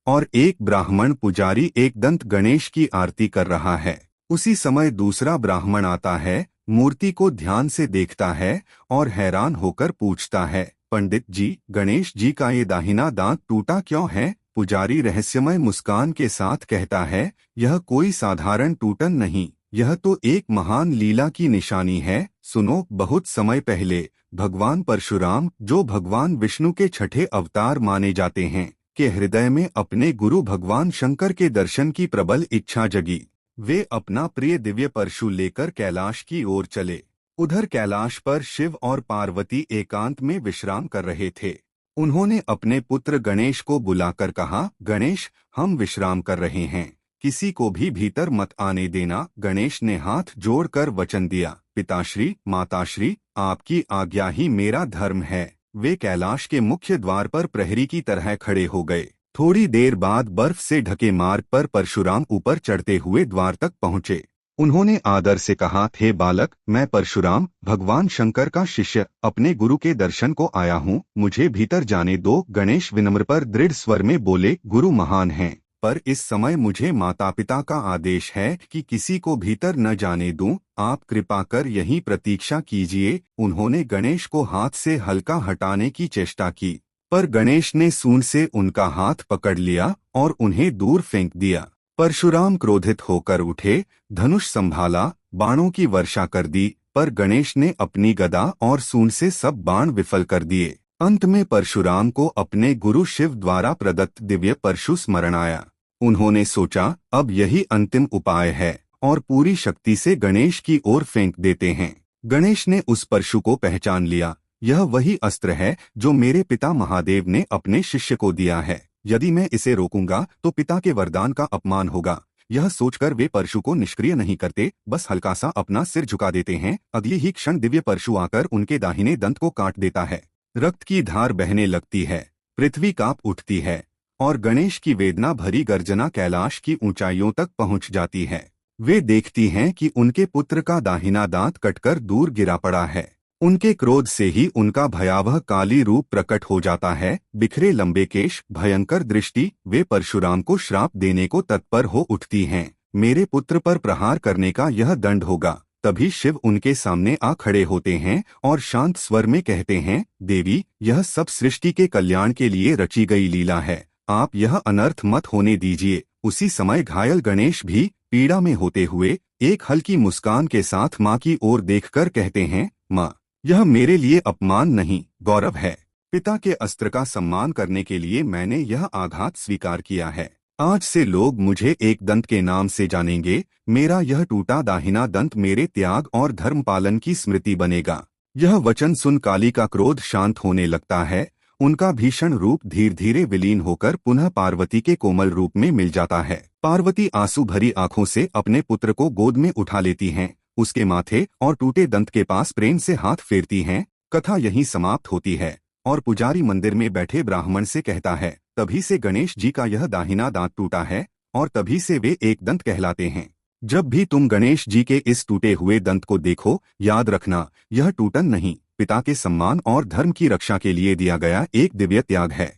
और एक ब्राह्मण पुजारी एक दंत गणेश की आरती कर रहा है। उसी समय दूसरा ब्राह्मण आता है, मूर्ति को ध्यान से देखता है और हैरान होकर पूछता है, पंडित जी, गणेश जी का ये दाहिना दांत टूटा क्यों है? पुजारी रहस्यमय मुस्कान के साथ कहता है, यह कोई साधारण टूटन नहीं, यह तो एक महान लीला की निशानी है। सुनो, बहुत समय पहले भगवान परशुराम, जो भगवान विष्णु के छठे अवतार माने जाते हैं, के हृदय में अपने गुरु भगवान शंकर के दर्शन की प्रबल इच्छा जगी। वे अपना प्रिय दिव्य परशु लेकर कैलाश की ओर चले। उधर कैलाश पर शिव और पार्वती एकांत में विश्राम कर रहे थे। उन्होंने अपने पुत्र गणेश को बुलाकर कहा, गणेश, हम विश्राम कर रहे हैं, किसी को भी भीतर मत आने देना। गणेश ने हाथ जोड़कर वचन दिया, पिताश्री, माताश्री, आपकी आज्ञा ही मेरा धर्म है। वे कैलाश के मुख्य द्वार पर प्रहरी की तरह खड़े हो गए। थोड़ी देर बाद बर्फ से ढके मार्ग पर परशुराम ऊपर चढ़ते हुए द्वार तक पहुंचे। उन्होंने आदर से कहा, हे बालक, मैं परशुराम, भगवान शंकर का शिष्य, अपने गुरु के दर्शन को आया हूँ, मुझे भीतर जाने दो। गणेश विनम्र पर दृढ़ स्वर में बोले, गुरु महान हैं, पर इस समय मुझे माता पिता का आदेश है कि किसी को भीतर न जाने दूं। आप कृपा कर यहीं प्रतीक्षा कीजिए। उन्होंने गणेश को हाथ से हल्का हटाने की चेष्टा की, पर गणेश ने सूंड से उनका हाथ पकड़ लिया और उन्हें दूर फेंक दिया। परशुराम क्रोधित होकर उठे, धनुष संभाला, बाणों की वर्षा कर दी, पर गणेश ने अपनी गदा और सूंड से सब बाण विफल कर दिए। अंत में परशुराम को अपने गुरु शिव द्वारा प्रदत्त दिव्य परशु स्मरण आया। उन्होंने सोचा, अब यही अंतिम उपाय है, और पूरी शक्ति से गणेश की ओर फेंक देते हैं। गणेश ने उस परशु को पहचान लिया। यह वही अस्त्र है जो मेरे पिता महादेव ने अपने शिष्य को दिया है। यदि मैं इसे रोकूंगा तो पिता के वरदान का अपमान होगा। यह सोचकर वे परशु को निष्क्रिय नहीं करते, बस हल्का सा अपना सिर झुका देते हैं। अगली ही क्षण दिव्य परशु आकर उनके दाहिने दंत को काट देता है। रक्त की धार बहने लगती है, पृथ्वी कांप उठती है, और गणेश की वेदना भरी गर्जना कैलाश की ऊंचाइयों तक पहुंच जाती है। वे देखती हैं कि उनके पुत्र का दाहिना दांत कटकर दूर गिरा पड़ा है। उनके क्रोध से ही उनका भयावह काली रूप प्रकट हो जाता है, बिखरे लंबे केश, भयंकर दृष्टि। वे परशुराम को श्राप देने को तत्पर हो उठती हैं। मेरे पुत्र पर प्रहार करने का यह दंड होगा। तभी शिव उनके सामने आ खड़े होते हैं और शांत स्वर में कहते हैं, देवी, यह सब सृष्टि के कल्याण के लिए रची गई लीला है, आप यह अनर्थ मत होने दीजिए। उसी समय घायल गणेश भी पीड़ा में होते हुए एक हल्की मुस्कान के साथ माँ की ओर देखकर कहते हैं, माँ, यह मेरे लिए अपमान नहीं, गौरव है। पिता के अस्त्र का सम्मान करने के लिए मैंने यह आघात स्वीकार किया है। आज से लोग मुझे एक दंत के नाम से जानेंगे। मेरा यह टूटा दाहिना दंत मेरे त्याग और धर्म पालन की स्मृति बनेगा। यह वचन सुन काली का क्रोध शांत होने लगता है। उनका भीषण रूप धीरे धीरे विलीन होकर पुनः पार्वती के कोमल रूप में मिल जाता है। पार्वती आंसू भरी आंखों से अपने पुत्र को गोद में उठा लेती हैं, उसके माथे और टूटे दंत के पास प्रेम से हाथ फेरती हैं। कथा यहीं समाप्त होती है और पुजारी मंदिर में बैठे ब्राह्मण से कहता है, तभी से गणेश जी का यह दाहिना दांत टूटा है और तभी से वे एक दंत कहलाते हैं। जब भी तुम गणेश जी के इस टूटे हुए दंत को देखो, याद रखना, यह टूटन नहीं, पिता के सम्मान और धर्म की रक्षा के लिए दिया गया एक दिव्य त्याग है।